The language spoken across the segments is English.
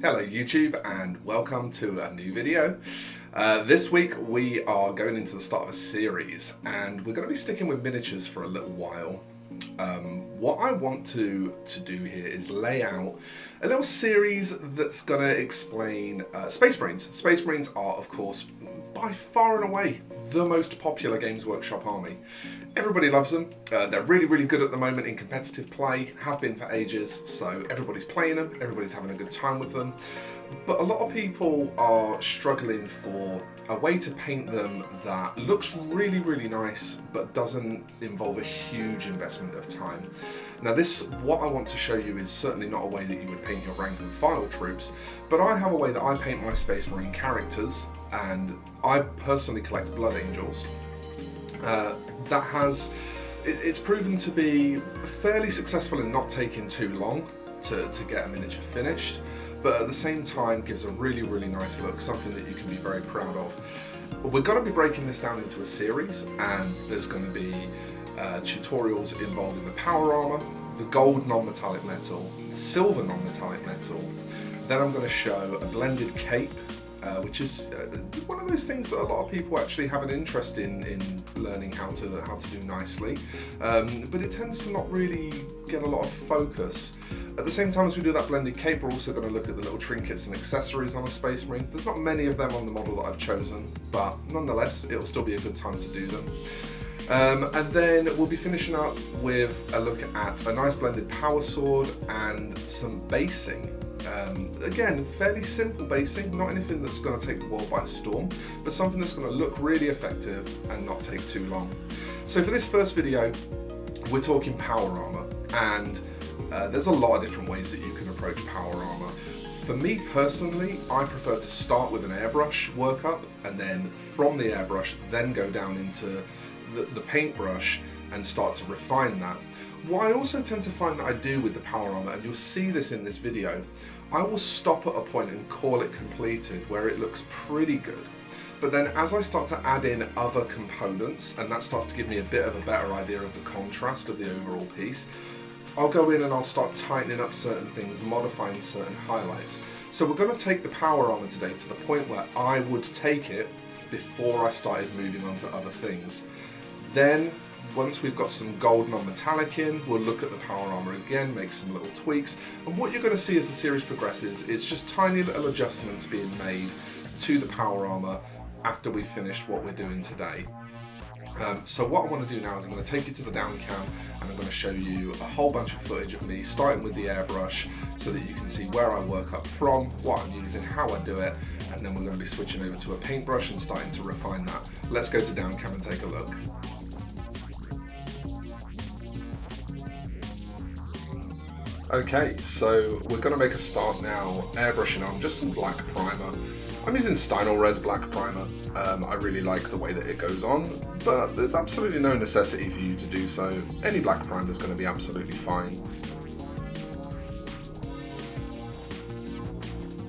Hello YouTube and welcome to a new video. This week we are going into the start of a series and we're going to be sticking with miniatures for a little while. What I want to do here is lay out a little series that's going to explain Space Marines. Space Marines are, of course, by far and away the most popular Games Workshop army. Everybody loves them. They're really good at the moment in competitive play, have been for ages, so everybody's playing them, everybody's having a good time with them. But a lot of people are struggling for a way to paint them that looks really nice but doesn't involve a huge investment of time. Now what I want to show you is certainly not a way that you would paint your rank and file troops, but I have a way that I paint my Space Marine characters, and I personally collect Blood Angels. It's proven to be fairly successful in not taking too long to get a miniature finished, but at the same time gives a really nice look, something that you can be very proud of. We're going to be breaking this down into a series, and there's going to be tutorials involving the power armor, the gold non-metallic metal, the silver non-metallic metal. Then I'm going to show a blended cape, which is one of those things that a lot of people actually have an interest in learning how to do nicely, but it tends to not really get a lot of focus. At the same time as we do that blended cape, we're also going to look at the little trinkets and accessories on a Space Marine. There's not many of them on the model that I've chosen, but nonetheless, it'll still be a good time to do them. And then we'll be finishing up with a look at a nice blended power sword and some basing. Again, fairly simple basing, not anything that's going to take the world by storm, but something that's going to look really effective and not take too long. So for this first video, we're talking power armor, and there's a lot of different ways that you can approach power armor. For me personally, I prefer to start with an airbrush workup, and then from the airbrush, then go down into the paintbrush and start to refine that. What I also tend to find that I do with the power armor, and you'll see this in this video, I will stop at a point and call it completed where it looks pretty good. But then as I start to add in other components, and that starts to give me a bit of a better idea of the contrast of the overall piece, I'll go in and I'll start tightening up certain things, modifying certain highlights. So we're going to take the power armor today to the point where I would take it before I started moving on to other things. Then once we've got some gold non-metallic in, we'll look at the power armor again, make some little tweaks, and what you're going to see as the series progresses is just tiny little adjustments being made to the power armor after we've finished what we're doing today. So what I want to do now is I'm going to take you to the down cam, and I'm going to show you a whole bunch of footage of me starting with the airbrush so that you can see where I work up from, what I'm using, how I do it, and then we're going to be switching over to a paintbrush and starting to refine that. Let's go to down cam and take a look. Okay, so we're going to make a start now airbrushing on just some black primer. I'm using Stynilrez black primer. I really like the way that it goes on, but there's absolutely no necessity for you to do so. Any black primer is going to be absolutely fine.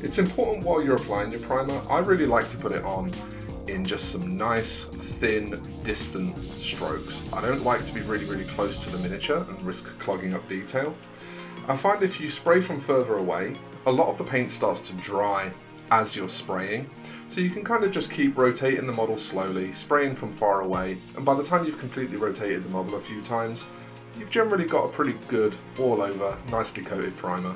It's important while you're applying your primer, I really like to put it on in just some nice, thin, distant strokes. I don't like to be really close to the miniature and risk clogging up detail. I find if you spray from further away, a lot of the paint starts to dry as you're spraying, so you can kind of just keep rotating the model slowly, spraying from far away, and by the time you've completely rotated the model a few times, you've generally got a pretty good, all over, nicely coated primer.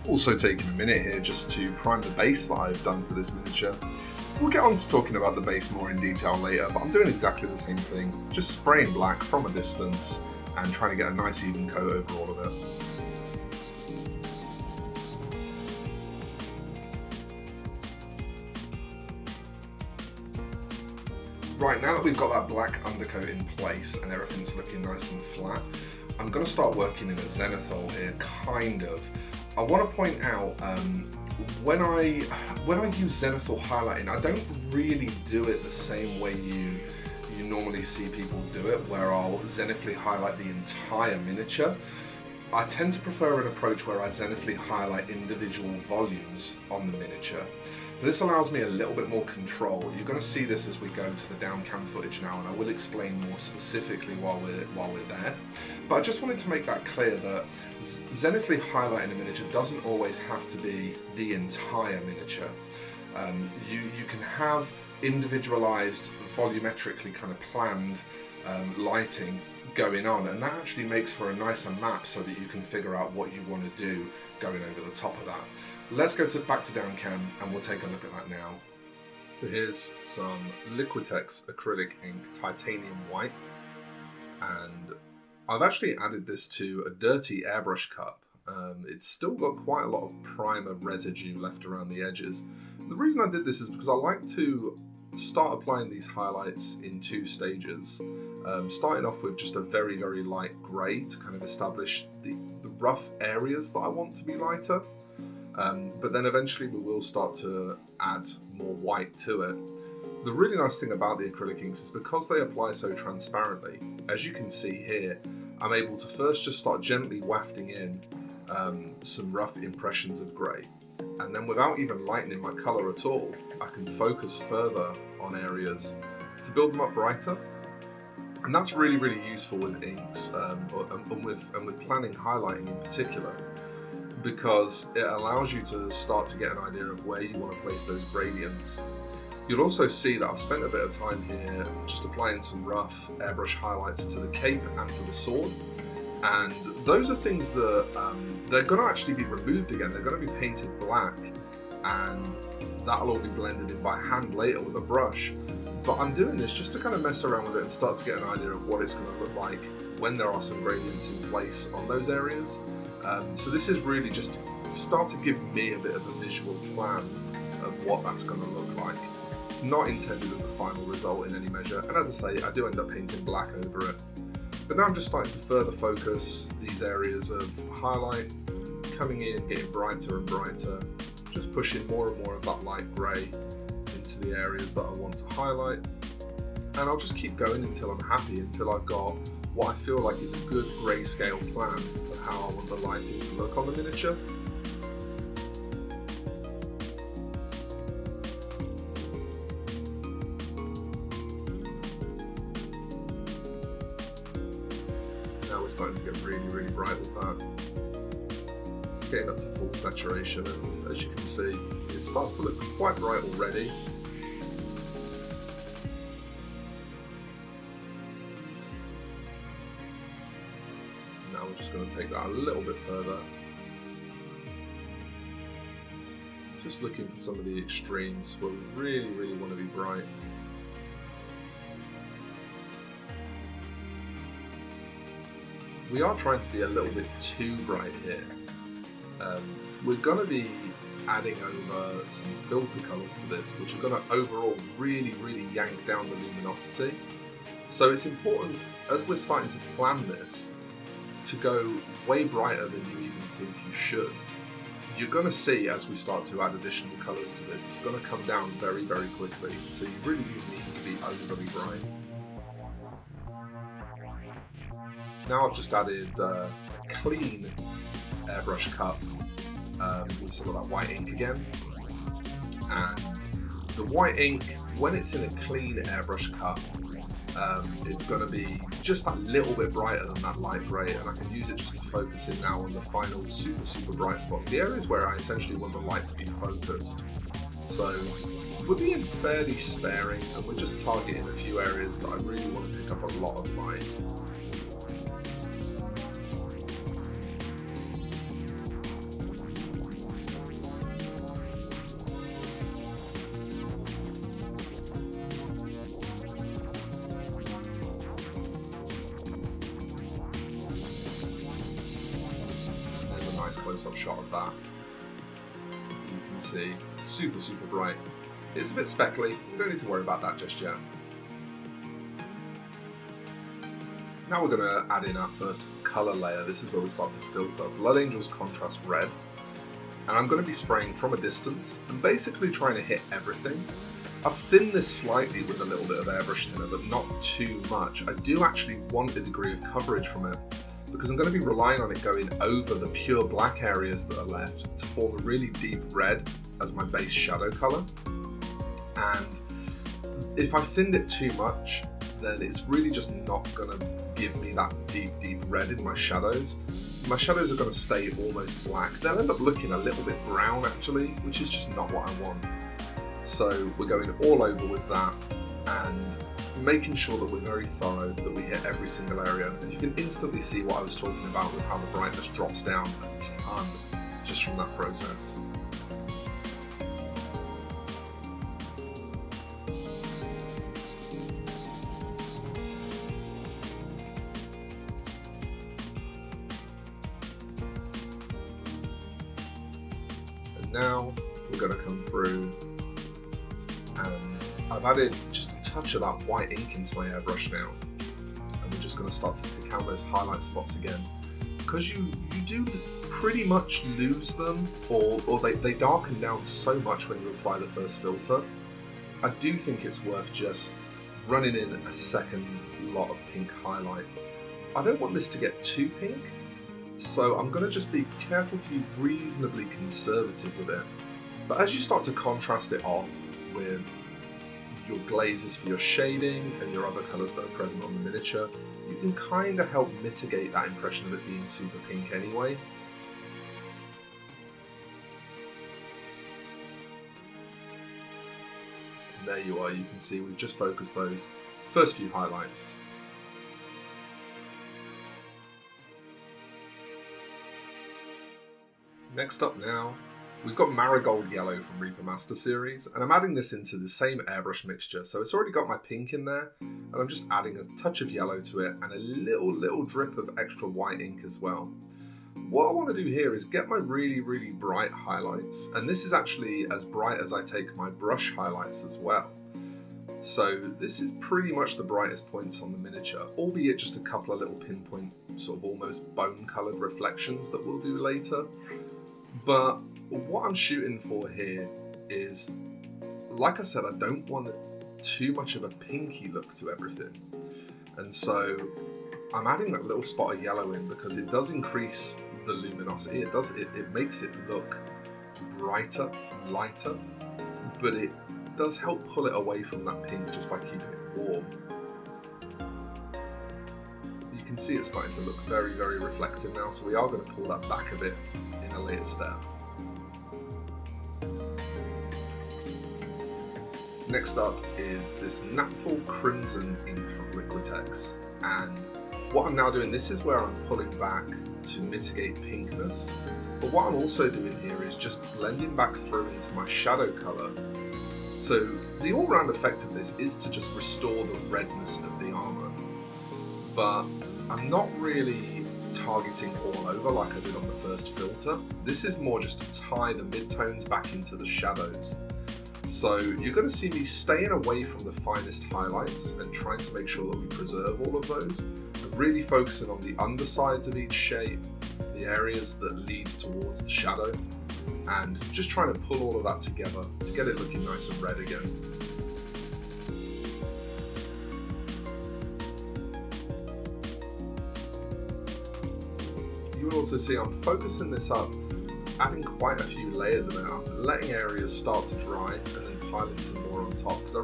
Also taking a minute here just to prime the base that I've done for this miniature. We'll get on to talking about the base more in detail later, but I'm doing exactly the same thing, just spraying black from a distance and trying to get a nice even coat over all of it. Right, now that we've got that black undercoat in place and everything's looking nice and flat, I'm going to start working in a zenithal here, kind of. I want to point out, when I use zenithal highlighting, I don't really do it the same way you normally see people do it, where I'll zenithally highlight the entire miniature. I tend to prefer an approach where I zenithally highlight individual volumes on the miniature. So this allows me a little bit more control. You're going to see this as we go to the down cam footage now, and I will explain more specifically while we're there. But I just wanted to make that clear that zenithally highlighting a miniature doesn't always have to be the entire miniature. You can have individualized, volumetrically kind of planned lighting going on, and that actually makes for a nicer map so that you can figure out what you want to do going over the top of that. Let's go back to down cam and we'll take a look at that now. So here's some Liquitex acrylic ink, titanium white, and I've actually added this to a dirty airbrush cup. It's still got quite a lot of primer residue left around the edges. And the reason I did this is because I like to start applying these highlights in two stages. Starting off with just a very, very light grey to kind of establish the rough areas that I want to be lighter. But then eventually we will start to add more white to it. The really nice thing about the acrylic inks is because they apply so transparently, as you can see here, I'm able to first just start gently wafting in some rough impressions of grey. And then without even lightening my colour at all, I can focus further on areas to build them up brighter. And that's really, really useful with inks and with planning highlighting in particular, because it allows you to start to get an idea of where you want to place those gradients. You'll also see that I've spent a bit of time here just applying some rough airbrush highlights to the cape and to the sword. And those are things that they're going to actually be removed again. They're going to be painted black, and that'll all be blended in by hand later with a brush. But I'm doing this just to kind of mess around with it and start to get an idea of what it's going to look like when there are some gradients in place on those areas. So this is really just to start to give me a bit of a visual plan of what that's going to look like. It's not intended as the final result in any measure, and as I say, I do end up painting black over it. But now I'm just starting to further focus these areas of highlight, coming in, getting brighter and brighter, just pushing more and more of that light grey into the areas that I want to highlight. And I'll just keep going until I'm happy, until I've got what I feel like is a good grayscale plan of how I want the lighting to look on the miniature. Now we're starting to get really, really bright with that. Getting up to full saturation, and as you can see, it starts to look quite bright already. Now we're just going to take that a little bit further. Just looking for some of the extremes where we really, really want to be bright. We are trying to be a little bit too bright here. We're going to be adding over some filter colours to this, which are going to overall really, really yank down the luminosity. So it's important, as we're starting to plan this, to go way brighter than you even think you should. You're going to see, as we start to add additional colours to this, it's going to come down very, very quickly. So you really do need to be overly bright. Now I've just added a clean airbrush cup with some of that white ink again. And the white ink, when it's in a clean airbrush cup, it's going to be just that little bit brighter than that light grey, and I can use it just to focus in now on the final super, super bright spots, the areas where I essentially want the light to be focused. So we're being fairly sparing, and we're just targeting a few areas that I really want to pick up a lot of light. Close-up shot of that. You can see super, super bright. It's a bit speckly, we don't need to worry about that just yet. Now we're going to add in our first colour layer. This is where we start to filter. Blood Angel's Contrast Red. And I'm going to be spraying from a distance and basically trying to hit everything. I've thinned this slightly with a little bit of airbrush thinner, but not too much. I do actually want a degree of coverage from it because I'm going to be relying on it going over the pure black areas that are left to form a really deep red as my base shadow colour. And if I thinned it too much, then it's really just not going to give me that deep red in my shadows. My shadows are going to stay almost black. They'll end up looking a little bit brown actually, which is just not what I want. So we're going all over with that and making sure that we're very thorough, that we hit every single area. And you can instantly see what I was talking about with how the brightness drops down a ton just from that process. Now we're going to come through and I've added just a touch of that white ink into my airbrush now, and we're just going to start to pick out those highlight spots again, because you do pretty much lose them or they darken down so much when you apply the first filter. I do think it's worth just running in a second lot of pink highlight. I don't want this to get too pink, so I'm going to just be careful to be reasonably conservative with it. But as you start to contrast it off with your glazes for your shading and your other colours that are present on the miniature, you can kind of help mitigate that impression of it being super pink anyway. And there you are, you can see we've just focused those first few highlights. Next up now, we've got Marigold Yellow from Reaper Master Series, and I'm adding this into the same airbrush mixture, so it's already got my pink in there, and I'm just adding a touch of yellow to it and a little drip of extra white ink as well. What I want to do here is get my really bright highlights, and this is actually as bright as I take my brush highlights as well. So this is pretty much the brightest points on the miniature, albeit just a couple of little pinpoint, sort of almost bone-coloured reflections that we'll do later. But what I'm shooting for here is, like I said, I don't want too much of a pinky look to everything. And so I'm adding that little spot of yellow in because it does increase the luminosity. It makes it look brighter, lighter, but it does help pull it away from that pink just by keeping it warm. You can see it's starting to look very reflective now, so we are going to pull that back a bit in a later step. Next up is this Napthol Crimson ink from Liquitex, and what I'm now doing, this is where I'm pulling back to mitigate pinkness, but what I'm also doing here is just blending back through into my shadow colour. So the all-round effect of this is to just restore the redness of the armour, but I'm not really targeting all over like I did on the first filter. This is more just to tie the midtones back into the shadows. So you're going to see me staying away from the finest highlights and trying to make sure that we preserve all of those, and really focusing on the undersides of each shape, the areas that lead towards the shadow, and just trying to pull all of that together to get it looking nice and red again. You will also see I'm focusing this up, adding quite a few layers of it up, and letting areas start to dry, and then piling some more on top, because I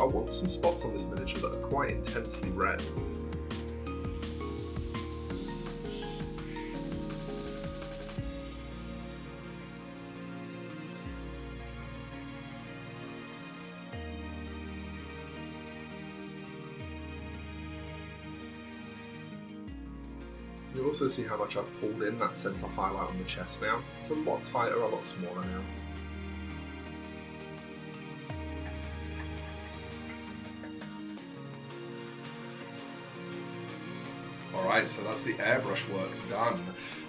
want some spots on this miniature that are quite intensely red. You'll also see how much I've pulled in that centre highlight on the chest now. It's a lot tighter, a lot smaller now. Alright, so that's the airbrush work done.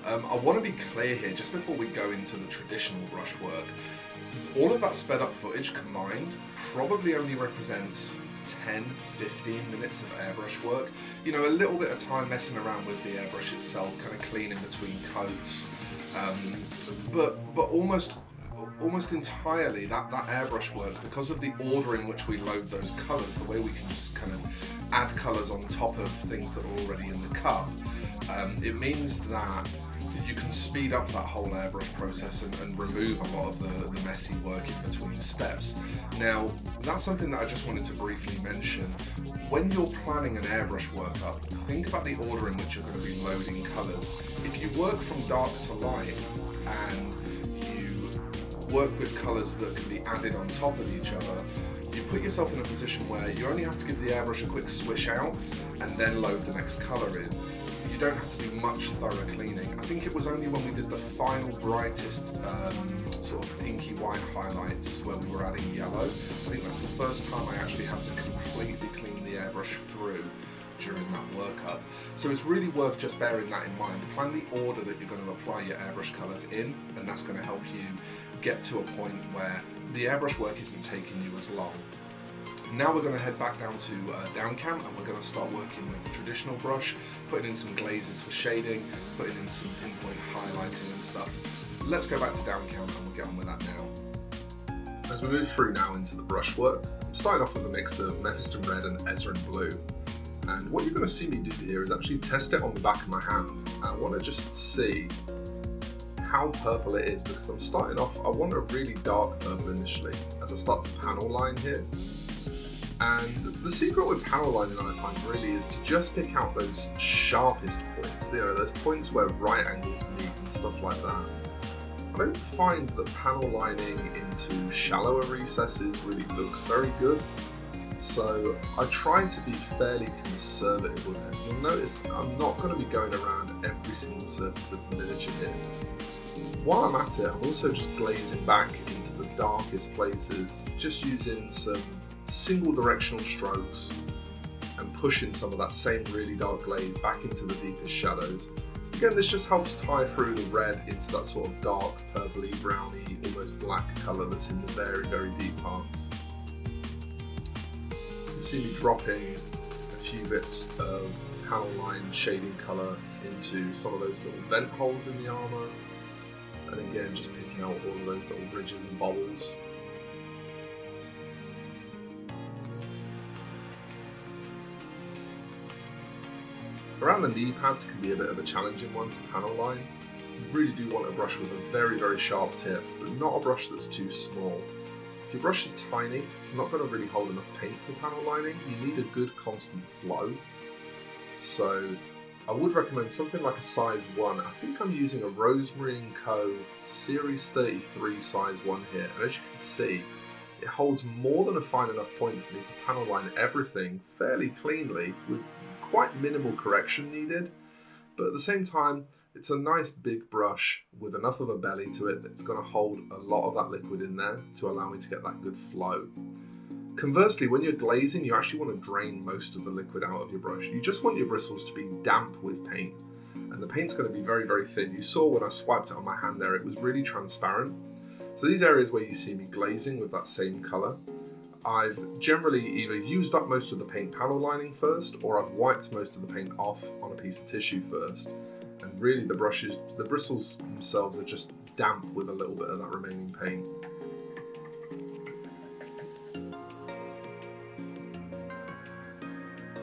I want to be clear here, just before we go into the traditional brush work, all of that sped up footage combined probably only represents 10-15 minutes of airbrush work. You know, a little bit of time messing around with the airbrush itself, kind of cleaning between coats, but almost entirely that airbrush work, because of the order in which we load those colours, the way we can just kind of add colours on top of things that are already in the cup, it means that you can speed up that whole airbrush process and remove a lot of the messy work in between steps. Now, that's something that I just wanted to briefly mention. When you're planning an airbrush workup, think about the order in which you're going to be loading colours. If you work from dark to light and you work with colours that can be added on top of each other, you put yourself in a position where you only have to give the airbrush a quick swish out and then load the next colour in. You don't have to do much thorough cleaning. I think it was only when we did the final brightest sort of pinky white highlights where we were adding yellow. I think that's the first time I actually had to completely clean the airbrush through during that workup. So it's really worth just bearing that in mind. Plan the order that you're going to apply your airbrush colours in, and that's going to help you get to a point where the airbrush work isn't taking you as long. Now we're going to head back down to down cam, and we're going to start working with the traditional brush, putting in some glazes for shading, putting in some pinpoint highlighting and stuff. Let's go back to down cam and we'll get on with that now. As we move through now into the brush work, I'm starting off with a mix of Mephiston red and Ezren blue. And what you're going to see me do here is actually test it on the back of my hand. I want to just see how purple it is, because I'm starting off, I want a really dark purple initially as I start to panel line here. And the secret with panel lining, I find, really is to just pick out those sharpest points. You know, those points where right angles meet and stuff like that. I don't find that panel lining into shallower recesses really looks very good. So I try to be fairly conservative with it. You'll notice I'm not going to be going around every single surface of the miniature here. While I'm at it, I'm also just glazing back into the darkest places, just using some single directional strokes and pushing some of that same really dark glaze back into the deepest shadows. Again, this just helps tie through the red into that sort of dark, purpley, browny, almost black colour that's in the very, very deep parts. You can see me dropping a few bits of panel line shading colour into some of those little vent holes in the armour, and again just picking out all of those little ridges and bobbles. Around the knee pads can be a bit of a challenging one to panel line. You really do want a brush with a very, very sharp tip, but not a brush that's too small. If your brush is tiny, it's not going to really hold enough paint for panel lining. You need a good constant flow. So I would recommend something like a size 1. I think I'm using a Rosemary & Co. Series 33 size 1 here, and as you can see, it holds more than a fine enough point for me to panel line everything fairly cleanly with quite minimal correction needed, but at the same time it's a nice big brush with enough of a belly to it that's going to hold a lot of that liquid in there to allow me to get that good flow. Conversely, when you're glazing, you actually want to drain most of the liquid out of your brush. You just want your bristles to be damp with paint, and the paint's going to be very, very thin. You saw when I swiped it on my hand there, it was really transparent. So these areas where you see me glazing with that same colour, I've generally either used up most of the paint panel lining first, or I've wiped most of the paint off on a piece of tissue first. And really the bristles themselves are just damp with a little bit of that remaining paint.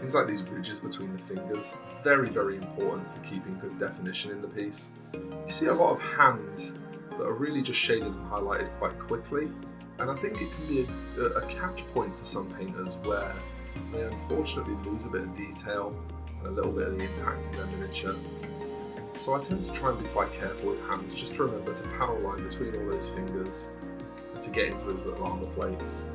Things like these ridges between the fingers, very, very important for keeping good definition in the piece. You see a lot of hands that are really just shaded and highlighted quite quickly. And I think it can be a catch point for some painters where they unfortunately lose a bit of detail and a little bit of the impact in their miniature. So I tend to try and be quite careful with hands, just to remember to panel line between all those fingers and to get into those little armour plates.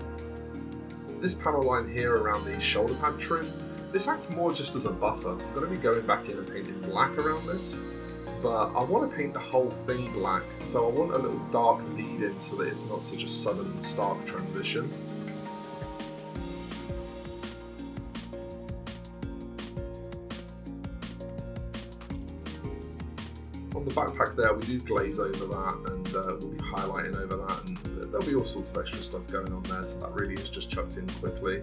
This panel line here around the shoulder pad trim, this acts more just as a buffer. I'm going to be going back in and painting black around this, but I want to paint the whole thing black, so I want a little dark lead in so that it's not such a sudden and stark transition. On the backpack there, we do glaze over that, and we'll be highlighting over that, and there'll be all sorts of extra stuff going on there, so that really is just chucked in quickly.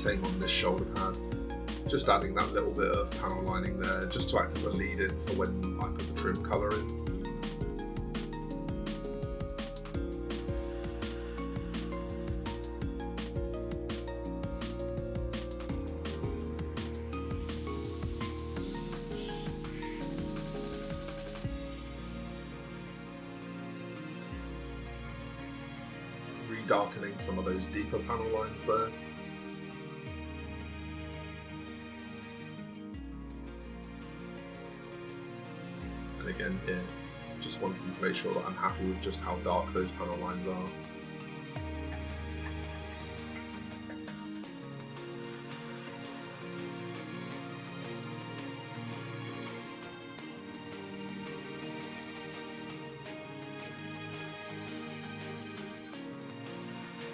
same on this shoulder pad. Just adding that little bit of panel lining there, just to act as a lead-in for when I put the trim colour in. Darkening some of those deeper panel lines there. And again here, just wanting to make sure that I'm happy with just how dark those panel lines are.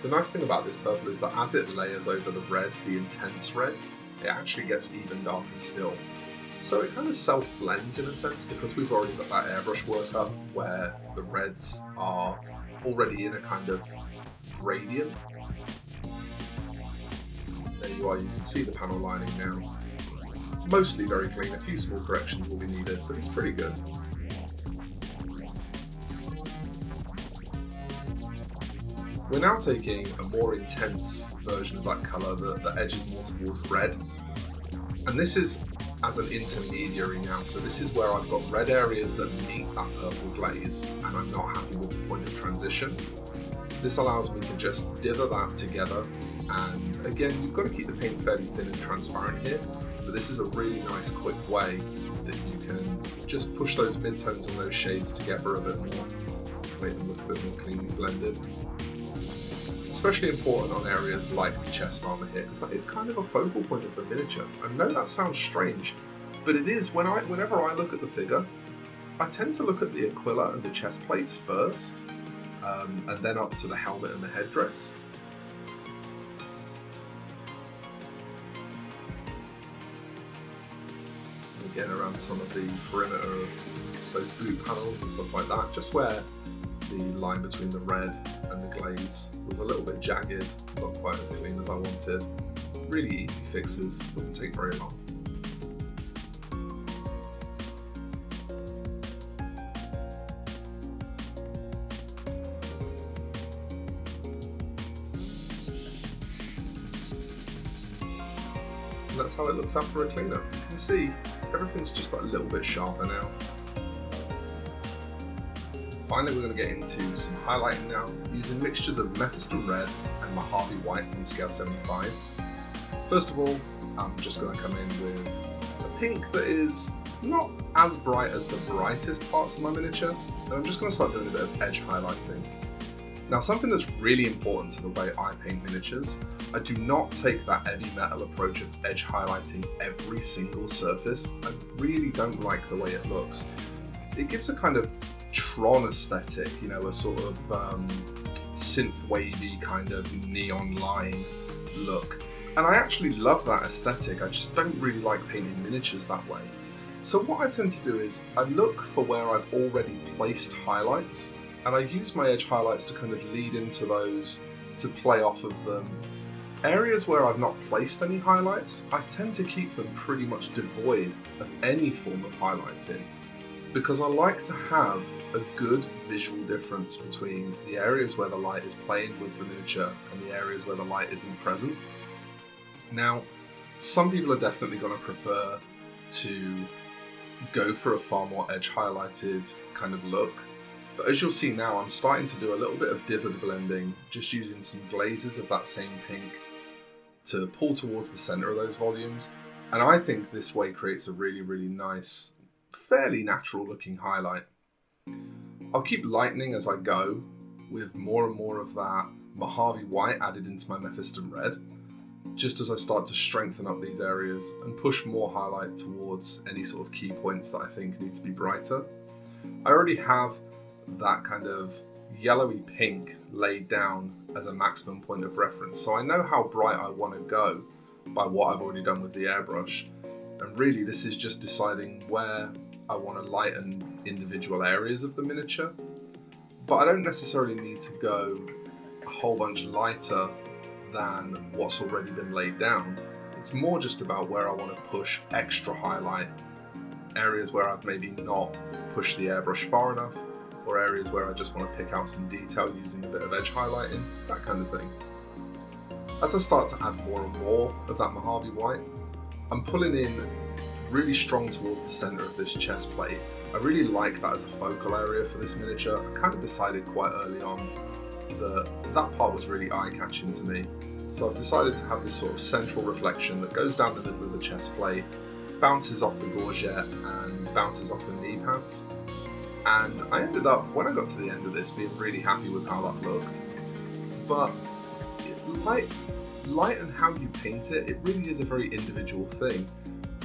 The nice thing about this purple is that as it layers over the red, the intense red, it actually gets even darker still. So it kind of self-blends in a sense, because we've already got that airbrush work up where the reds are already in a kind of gradient. There you are, you can see the panel lining now. Mostly very clean, a few small corrections will be needed, but it's pretty good. We're now taking a more intense version of that colour that edges more towards red. And this is as an intermediary now, so this is where I've got red areas that meet that purple glaze and I'm not happy with the point of transition. This allows me to just dither that together, and again, you've got to keep the paint fairly thin and transparent here, but this is a really nice quick way that you can just push those midtones and those shades together a bit more, make them look a bit more cleanly blended. Especially important on areas like the chest armour here, because that is kind of a focal point of the miniature. I know that sounds strange, but it is. Whenever I look at the figure, I tend to look at the aquila and the chest plates first, and then up to the helmet and the headdress. And again, around some of the perimeter of those boot panels and stuff like that, just where the line between the red and the glaze was a little bit jagged, not quite as clean as I wanted. Really easy fixes, doesn't take very long. And that's how it looks after a cleanup. You can see everything's just like a little bit sharper now. Finally, we're going to get into some highlighting now, using mixtures of Mephiston red and Mojave white from scale 75. First of all, I'm just going to come in with a pink that is not as bright as the brightest parts of my miniature, and I'm just going to start doing a bit of edge highlighting. Now, something that's really important to the way I paint miniatures, I do not take that heavy metal approach of edge highlighting every single surface. I really don't like the way it looks. It gives a kind of Tron aesthetic, you know, a sort of synth wavy kind of neon line look. And I actually love that aesthetic, I just don't really like painting miniatures that way. So what I tend to do is I look for where I've already placed highlights, and I use my edge highlights to kind of lead into those, to play off of them. Areas where I've not placed any highlights, I tend to keep them pretty much devoid of any form of highlighting, because I like to have a good visual difference between the areas where the light is playing with the miniature and the areas where the light isn't present. Now, some people are definitely going to prefer to go for a far more edge highlighted kind of look, but as you'll see now, I'm starting to do a little bit of dithered blending, just using some glazes of that same pink to pull towards the center of those volumes, and I think this way creates a really, really nice, fairly natural looking highlight. I'll keep lightening as I go, with more and more of that Mojave white added into my Mephiston red, just as I start to strengthen up these areas and push more highlight towards any sort of key points that I think need to be brighter. I already have that kind of yellowy pink laid down as a maximum point of reference, so I know how bright I want to go by what I've already done with the airbrush. And really this is just deciding where I want to lighten individual areas of the miniature, but I don't necessarily need to go a whole bunch lighter than what's already been laid down. It's more just about where I want to push extra highlight, areas where I've maybe not pushed the airbrush far enough, or areas where I just want to pick out some detail using a bit of edge highlighting, that kind of thing. As I start to add more and more of that Mojave white, I'm pulling in really strong towards the centre of this chest plate. I really like that as a focal area for this miniature. I kind of decided quite early on that that part was really eye-catching to me. So I've decided to have this sort of central reflection that goes down the middle of the chest plate, bounces off the gorget and bounces off the knee pads. And I ended up, when I got to the end of this, being really happy with how that looked. But light and how you paint it, it really is a very individual thing.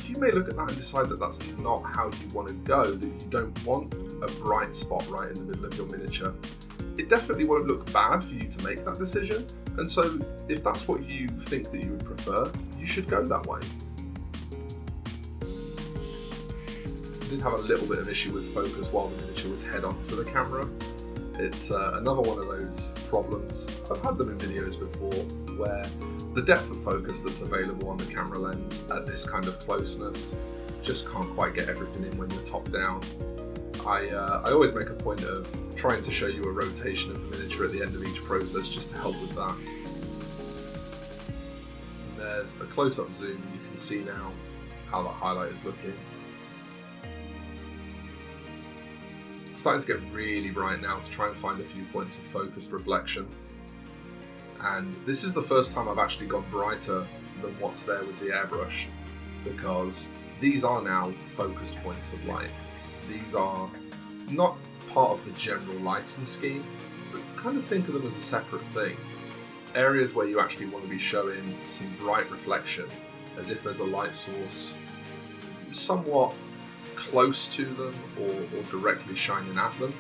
You may look at that and decide that that's not how you want to go, that you don't want a bright spot right in the middle of your miniature. It definitely won't look bad for you to make that decision, and so if that's what you think that you would prefer, you should go that way. I did have a little bit of issue with focus while the miniature was head on to the camera. It's another one of those problems. I've had them in videos before where the depth of focus that's available on the camera lens at this kind of closeness just can't quite get everything in when you're top down. I always make a point of trying to show you a rotation of the miniature at the end of each process just to help with that. And there's a close-up zoom, and you can see now how that highlight is looking. Starting to get really bright now to try and find a few points of focused reflection. And this is the first time I've actually gone brighter than what's there with the airbrush, because these are now focused points of light. These are not part of the general lighting scheme, but kind of think of them as a separate thing. Areas where you actually want to be showing some bright reflection, as if there's a light source somewhat close to them or directly shining at them.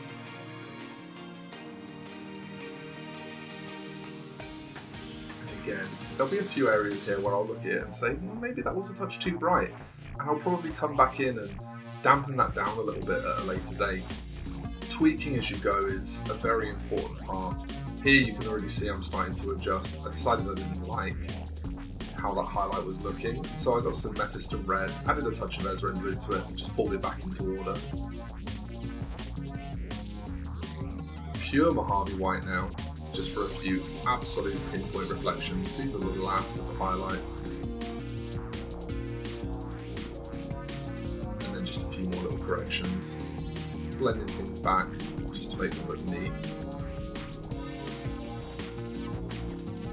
Again, there'll be a few areas here where I'll look at it and say, well, maybe that was a touch too bright, and I'll probably come back in and dampen that down a little bit at a later date. Tweaking as you go is a very important part. Here you can already see I'm starting to adjust. I decided I didn't like how that highlight was looking, so I got some Mephiston red, added a touch of Ezren blue to it, and just pulled it back into order. Pure Mojave white now, just for a few absolute pinpoint reflections. These are the last of the highlights. And then just a few more little corrections. Blending things back, just to make them look neat.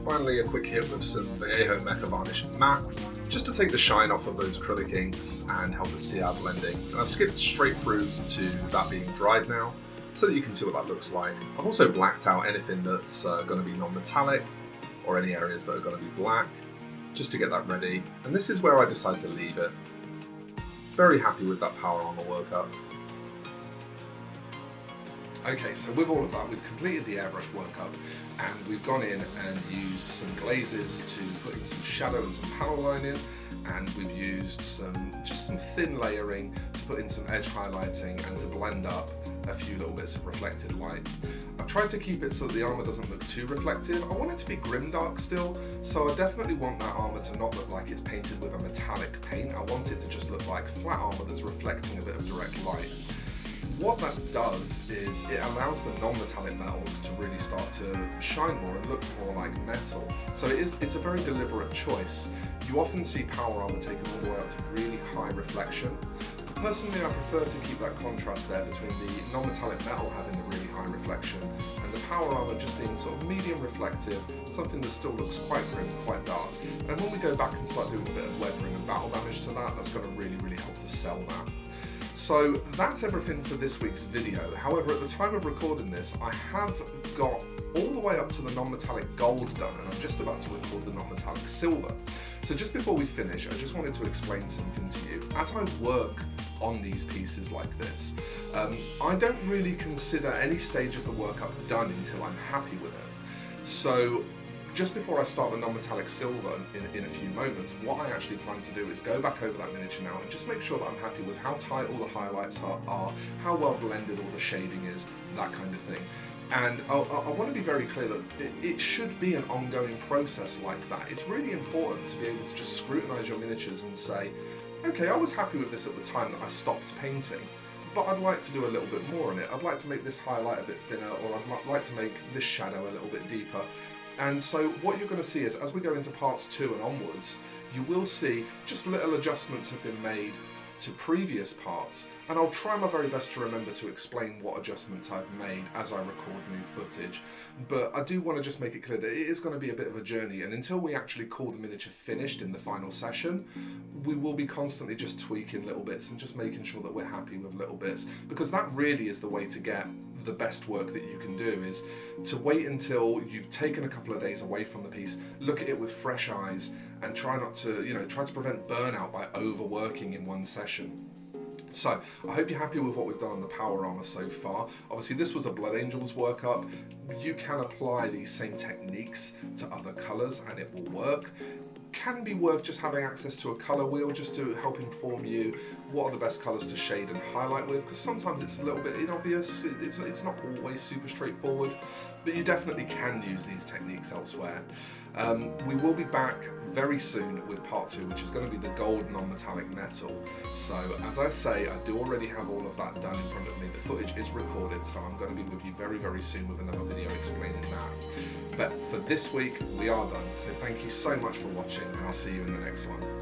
Finally, a quick hit with some Vallejo Mecha Varnish Matte, just to take the shine off of those acrylic inks and help the CR blending. And I've skipped straight through to that being dried now, so that you can see what that looks like. I've also blacked out anything that's going to be non-metallic, or any areas that are going to be black, just to get that ready. And this is where I decide to leave it. Very happy with that Power Armour workup. Okay, so with all of that, we've completed the airbrush workup, and we've gone in and used some glazes to put in some shadow and some panel lining, and we've used just some thin layering to put in some edge highlighting and to blend up a few little bits of reflected light. I've tried to keep it so that the armour doesn't look too reflective. I want it to be grimdark still, so I definitely want that armour to not look like it's painted with a metallic paint. I want it to just look like flat armour that's reflecting a bit of direct light. What that does is it allows the non-metallic metals to really start to shine more and look more like metal. So it's a very deliberate choice. You often see power armor taken all the way up to really high reflection. Personally, I prefer to keep that contrast there between the non-metallic metal having the really high reflection and the power armor just being sort of medium reflective, something that still looks quite grim, quite dark. And when we go back and start doing a bit of weathering and battle damage to that, that's going to really, really help to sell that. So that's everything for this week's video. However, at the time of recording this, I have got all the way up to the non-metallic gold done, and I'm just about to record the non-metallic silver. So just before we finish, I just wanted to explain something to you. As I work on these pieces like this, I don't really consider any stage of the workup done until I'm happy with it. So just before I start the non-metallic silver in a few moments, what I actually plan to do is go back over that miniature now and just make sure that I'm happy with how tight all the highlights are, how well blended all the shading is, that kind of thing. And I want to be very clear that it should be an ongoing process like that. It's really important to be able to just scrutinise your miniatures and say, okay, I was happy with this at the time that I stopped painting, but I'd like to do a little bit more on it. I'd like to make this highlight a bit thinner, or I'd like to make this shadow a little bit deeper. And so what you're going to see is, as we go into parts 2 and onwards, you will see just little adjustments have been made to previous parts, and I'll try my very best to remember to explain what adjustments I've made as I record new footage. But I do want to just make it clear that it is going to be a bit of a journey, and until we actually call the miniature finished in the final session, we will be constantly just tweaking little bits and just making sure that we're happy with little bits, because that really is the way to get the best work that you can do, is to wait until you've taken a couple of days away from the piece, look at it with fresh eyes, and try not to, try to prevent burnout by overworking in one session. So, I hope you're happy with what we've done on the Power Armour so far. Obviously this was a Blood Angels workup. You can apply these same techniques to other colours and it will work. Can be worth just having access to a colour wheel just to help inform you what are the best colours to shade and highlight with, because sometimes it's a little bit inobvious, it's not always super straightforward, but you definitely can use these techniques elsewhere. We will be back very soon with part 2, which is going to be the gold non-metallic metal. So as I say, I do already have all of that done in front of me. The footage is recorded, so I'm going to be with you very, very soon with another video explaining that. But for this week, we are done. So thank you so much for watching, and I'll see you in the next one.